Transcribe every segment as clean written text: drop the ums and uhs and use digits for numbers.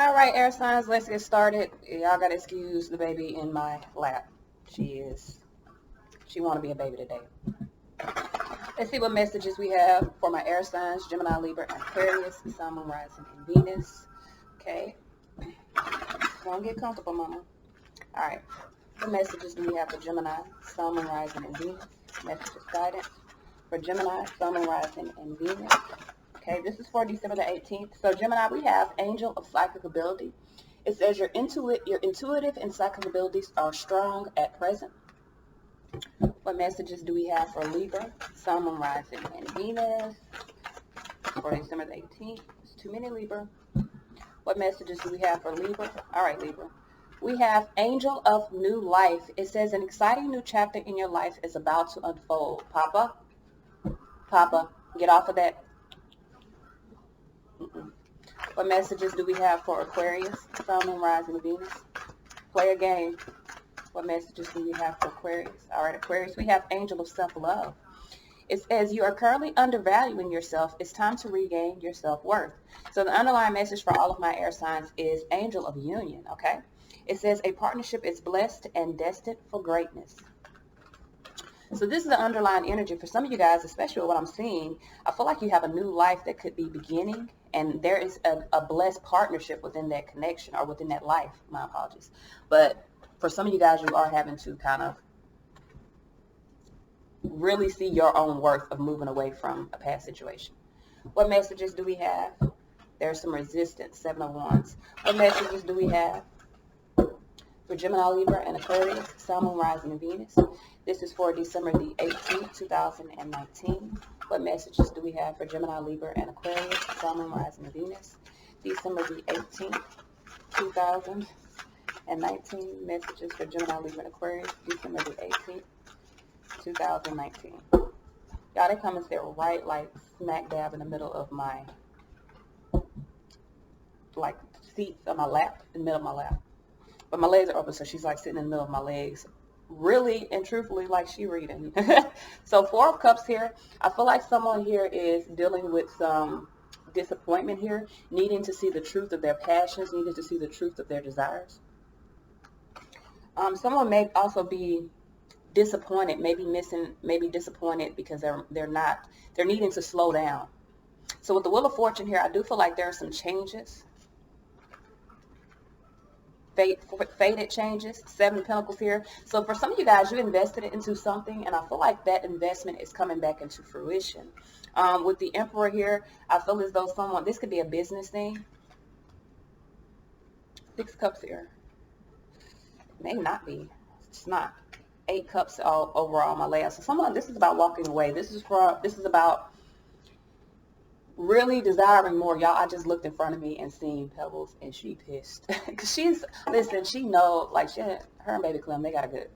All right, air signs, let's get started. Y'all gotta excuse the baby in my lap. She want to be a baby today. Let's see what messages we have for my air signs: Gemini, Libra, and Aquarius, Sun, Moon, Rising, and Venus. Okay, don't get comfortable, mama. All right, what messages do we have for Gemini, Sun, Moon, Rising, and Venus? Messages, guidance for Gemini, Sun, Moon, Rising, and Venus. Okay, this is for December the 18th. So Gemini, we have Angel of Psychic Ability. It says your intuitive and psychic abilities are strong at present. What messages do we have for Libra, Sun, Moon, Rising, and Venus for December the 18th? It's too many, Libra. What messages do we have for Libra? All right, Libra. We have Angel of New Life. It says an exciting new chapter in your life is about to unfold. Papa, get off of that. What messages do we have for Aquarius, Sun, Moon, Rising, and Venus? Play a game. What messages do we have for Aquarius? All right, Aquarius, we have Angel of Self-Love. It says you are currently undervaluing yourself. It's time to regain your self-worth. So the underlying message for all of my air signs is Angel of Union, okay? It says a partnership is blessed and destined for greatness. So this is the underlying energy for some of you guys, especially what I'm seeing. I feel like you have a new life that could be beginning, and there is a blessed partnership within that connection or within that life. My apologies. But for some of you guys, you are having to kind of really see your own worth of moving away from a past situation. What messages do we have? There's some resistance, 7 of Wands. What messages do we have for Gemini, Libra, and Aquarius, Sun, Moon, Rising, and Venus? This is for December the 18th, 2019. What messages do we have for Gemini, Libra, and Aquarius, Sun, Moon, Rising, and Venus? December the 18th, 2019. Messages for Gemini, Libra, and Aquarius, December the 18th, 2019. Y'all, they come and sit right like smack dab in the middle of my seats on my lap, in the middle of my lap. But my legs are open, so she's like sitting in the middle of my legs. Really and truthfully, like she reading. So 4 of Cups here. I feel like someone here is dealing with some disappointment here, needing to see the truth of their passions, needing to see the truth of their desires. Someone may also be disappointed, maybe disappointed because they're needing to slow down. So with the Wheel of Fortune here, I do feel like there are some changes. Faded changes, 7 of Pentacles here. So for some of you guys, you invested into something, and I feel like that investment is coming back into fruition. With the Emperor here, I feel as though this could be a business thing. 6 Cups here. May not be. It's not. 8 Cups all overall my layout. So this is about walking away. This is about really desiring more. Y'all, I just looked in front of me and seen Pebbles, and she pissed. Because she know, like, her and Baby Clem, they got a good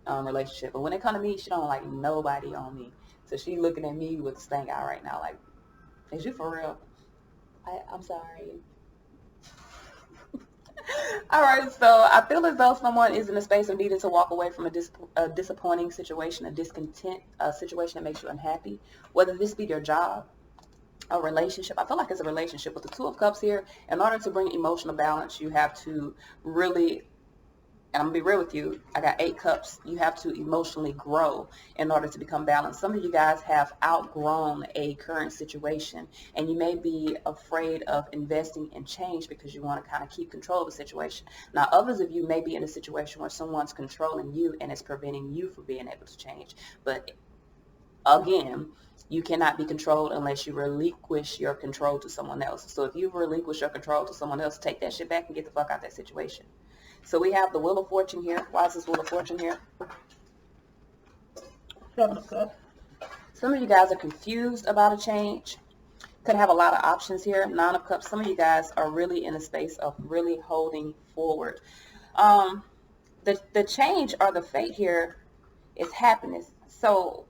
relationship. But when it come to me, she don't like nobody on me. So she looking at me with a stank eye right now, like, is you for real? I'm sorry. All right, so I feel as though someone is in a space of needing to walk away from a disappointing situation, a discontent situation that makes you unhappy, whether this be your job, a relationship. I feel like it's a relationship. With the 2 of Cups here, in order to bring emotional balance, you have to really, and I'm going to be real with you, I got 8 Cups. You have to emotionally grow in order to become balanced. Some of you guys have outgrown a current situation, and you may be afraid of investing in change because you want to kind of keep control of the situation. Now, others of you may be in a situation where someone's controlling you and it's preventing you from being able to change. But again, you cannot be controlled unless you relinquish your control to someone else. So if you relinquish your control to someone else, take that shit back and get the fuck out of that situation. So we have the Wheel of Fortune here. Why is this Wheel of Fortune here? 7 of Cups. Some of you guys are confused about a change. Could have a lot of options here. 9 of Cups. Some of you guys are really in a space of really holding forward. The change or the fate here is happiness. So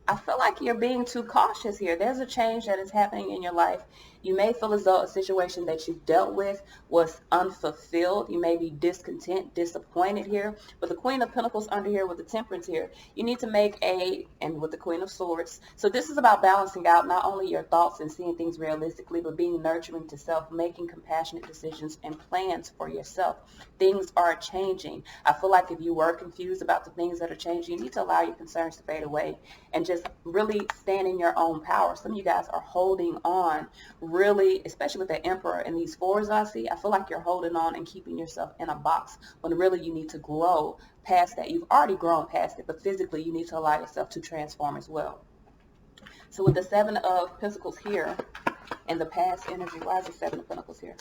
I feel like you're being too cautious here. There's a change that is happening in your life, You may feel as though a situation that you dealt with was unfulfilled. You may be discontent, disappointed here. But the Queen of Pentacles under here with the Temperance here, you need to make and with the Queen of Swords. So this is about balancing out not only your thoughts and seeing things realistically, but being nurturing to self, making compassionate decisions and plans for yourself. Things are changing. I feel like if you were confused about the things that are changing, you need to allow your concerns to fade away and just really stand in your own power. Some of you guys are holding on really, especially with the Emperor and these fours I see. I feel like you're holding on and keeping yourself in a box when really you need to grow past that. You've already grown past it, but physically you need to allow yourself to transform as well. So with the Seven of Pentacles here and the past energy, why is the Seven of Pentacles here?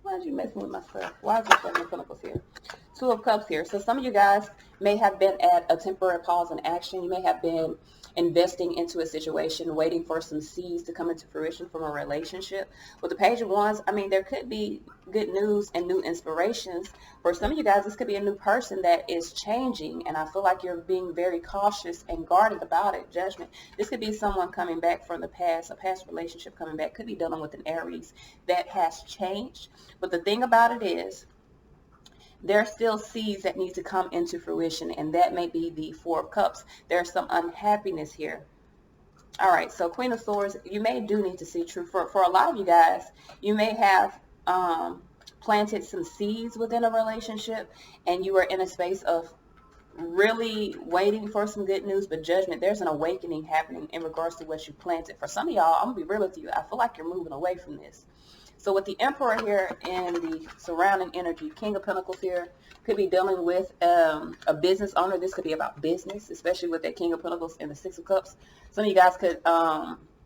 Why are you messing with my stuff? Why is the Seven of Pentacles here? Two of Cups here. So some of you guys may have been at a temporary pause in action. You may have been investing into a situation, waiting for some seeds to come into fruition from a relationship. With the Page of Wands, I mean, there could be good news and new inspirations. For some of you guys, this could be a new person that is changing, and I feel like you're being very cautious and guarded about it. Judgment. This could be someone coming back from the past, a past relationship coming back. Could be dealing with an Aries that has changed. But the thing about it is, there are still seeds that need to come into fruition, and that may be the Four of Cups. There's some unhappiness here. All right, so Queen of Swords, you may do need to see truth. For a lot of you guys, you may have planted some seeds within a relationship, and you are in a space of really waiting for some good news, but Judgment, there's an awakening happening in regards to what you planted. For some of y'all, I'm going to be real with you, I feel like you're moving away from this. So with the Emperor here and the surrounding energy, King of Pentacles here, could be dealing with a business owner. This could be about business, especially with that King of Pentacles and the Six of Cups. Some of you guys could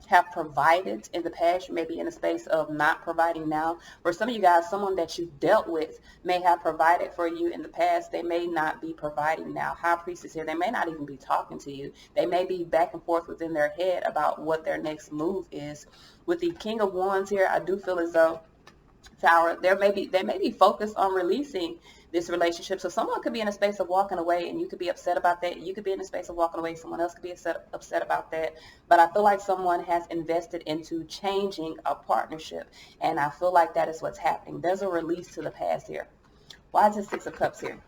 have provided in the past. You may be in a space of not providing now. For some of you guys, someone that you dealt with may have provided for you in the past. They may not be providing now. High Priestess here, they may not even be talking to you. They may be back and forth within their head about what their next move is. With the King of Wands here, I do feel as though Tower, they may be focused on releasing this relationship. So someone could be in a space of walking away, and you could be upset about that. You could be in a space of walking away. Someone else could be upset about that. But I feel like someone has invested into changing a partnership, and I feel like that is what's happening. There's a release to the past here. Why is the Six of Cups here?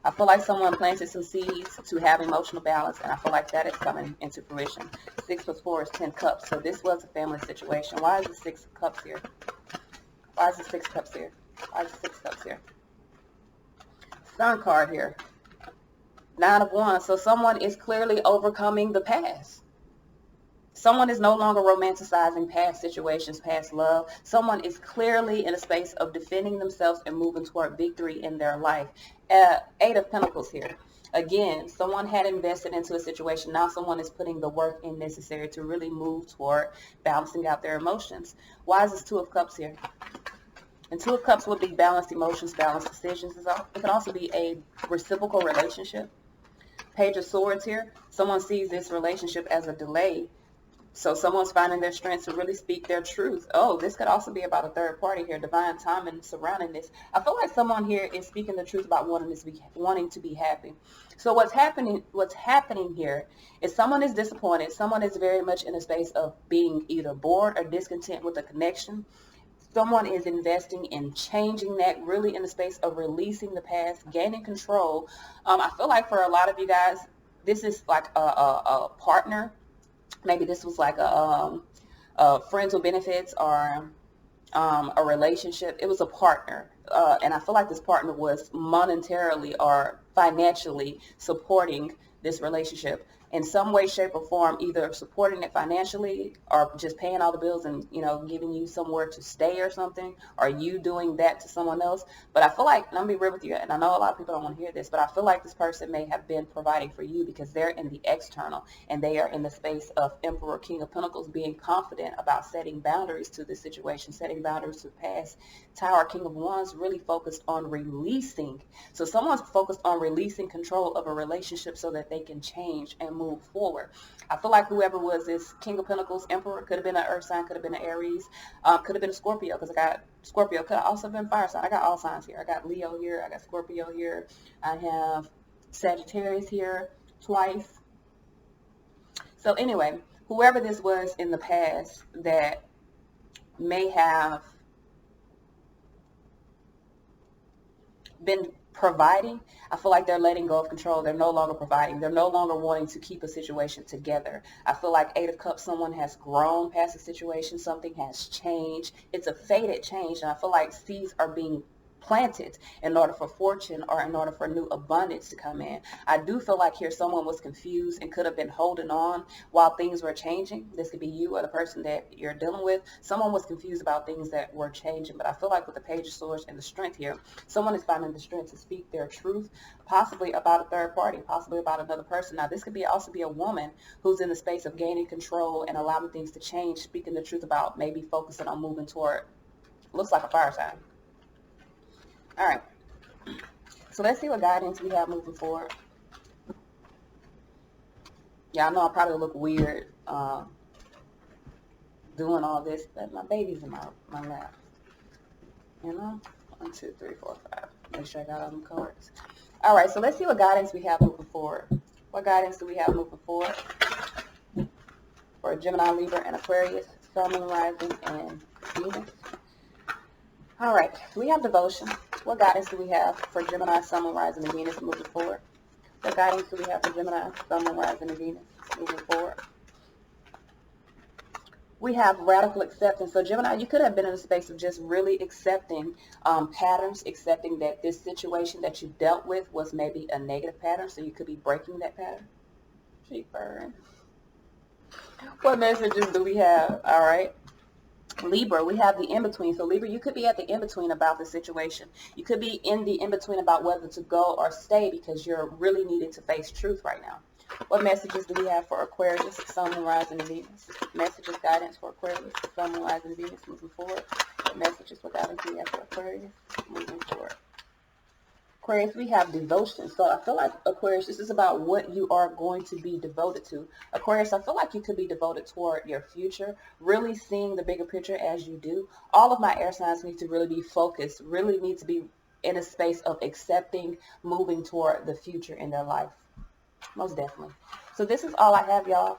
I feel like someone planted some seeds to have emotional balance, and I feel like that is coming into fruition. 6 plus 4 is 10 cups. So this was a family situation. Why is the 6 of Cups here? Why is the 6 cups here? Why is the 6 cups here? Sun card here. 9 of Wands. So someone is clearly overcoming the past. Someone is no longer romanticizing past situations, past love. Someone is clearly in a space of defending themselves and moving toward victory in their life. 8 of Pentacles here. Again, someone had invested into a situation. Now someone is putting the work in necessary to really move toward balancing out their emotions. Why is this 2 of Cups here? And 2 of Cups would be balanced emotions, balanced decisions. It can also be a reciprocal relationship. Page of Swords here. Someone sees this relationship as a delay. So someone's finding their strength to really speak their truth. Oh, this could also be about a third party here. Divine timing surrounding this. I feel like someone here is speaking the truth about wanting to be happy. So what's happening here is someone is disappointed. Someone is very much in a space of being either bored or discontent with the connection. Someone is investing in changing that, really in the space of releasing the past, gaining control. I feel like for a lot of you guys, this is like a partner. Maybe this was like a friends with benefits or a relationship. It was a partner. And I feel like this partner was monetarily or financially supporting this relationship in some way, shape, or form, either supporting it financially or just paying all the bills and, you know, giving you somewhere to stay or something, or you doing that to someone else. But I feel like, and I'm going to be real with you, and I know a lot of people don't want to hear this, but I feel like this person may have been providing for you because they're in the external and they are in the space of Emperor, King of Pentacles, being confident about setting boundaries to this situation, setting boundaries to the past. Tower, King of Wands, really focused on releasing. So someone's focused on releasing control of a relationship so that they can change and move forward. I feel like whoever was this King of Pentacles, Emperor, could have been an Earth sign, could have been an Aries, could have been a Scorpio, because I got Scorpio, could have also been fire sign. I got all signs here. I got Leo here, I got Scorpio here, I have Sagittarius here twice. So anyway, whoever this was in the past that may have been providing, I feel like they're letting go of control. They're no longer providing. They're no longer wanting to keep a situation together. I feel like Eight of Cups, someone has grown past the situation. Something has changed. It's a fated change. And I feel like seeds are being planted in order for fortune or in order for new abundance to come in. I do feel like here someone was confused and could have been holding on while things were changing. This could be you or the person that you're dealing with. Someone was confused about things that were changing, but I feel like with the Page of Swords and the Strength here, someone is finding the strength to speak their truth, possibly about a third party, possibly about another person. Now, this could be also be a woman who's in the space of gaining control and allowing things to change, speaking the truth about maybe focusing on moving toward, looks like a fire sign. All right, so let's see what guidance we have moving forward. Yeah, I know I probably look weird doing all this, but my baby's in my lap. You know, 1, 2, 3, 4, 5. Make sure I got all them cards. All right, so let's see what guidance we have moving forward. What guidance do we have moving forward for Gemini, Libra, and Aquarius, Sun, Moon, Rising, and Venus? All right, so we have devotion. What guidance do we have for Gemini, Sun, Moon, Rising, and Venus moving forward? What guidance do we have for Gemini, Sun, Moon, Rising, and Venus moving forward? We have radical acceptance. So Gemini, you could have been in a space of just really accepting patterns, accepting that this situation that you dealt with was maybe a negative pattern. So you could be breaking that pattern. Cheaper. What messages do we have? All right. Libra, we have the in-between. So Libra, you could be at the in-between about the situation. You could be in the in-between about whether to go or stay because you're really needing to face truth right now. What messages do we have for Aquarius, Sun, Moon, Rising, and Venus? Messages, guidance for Aquarius, Sun, Moon, Rising, and Venus moving forward. What messages, what guidance do we have for Aquarius moving forward? Aquarius, we have devotion. So I feel like Aquarius, this is about what you are going to be devoted to. Aquarius, I feel like you could be devoted toward your future, really seeing the bigger picture as you do. All of my air signs need to really be focused, really need to be in a space of accepting, moving toward the future in their life. Most definitely. So this is all I have, y'all.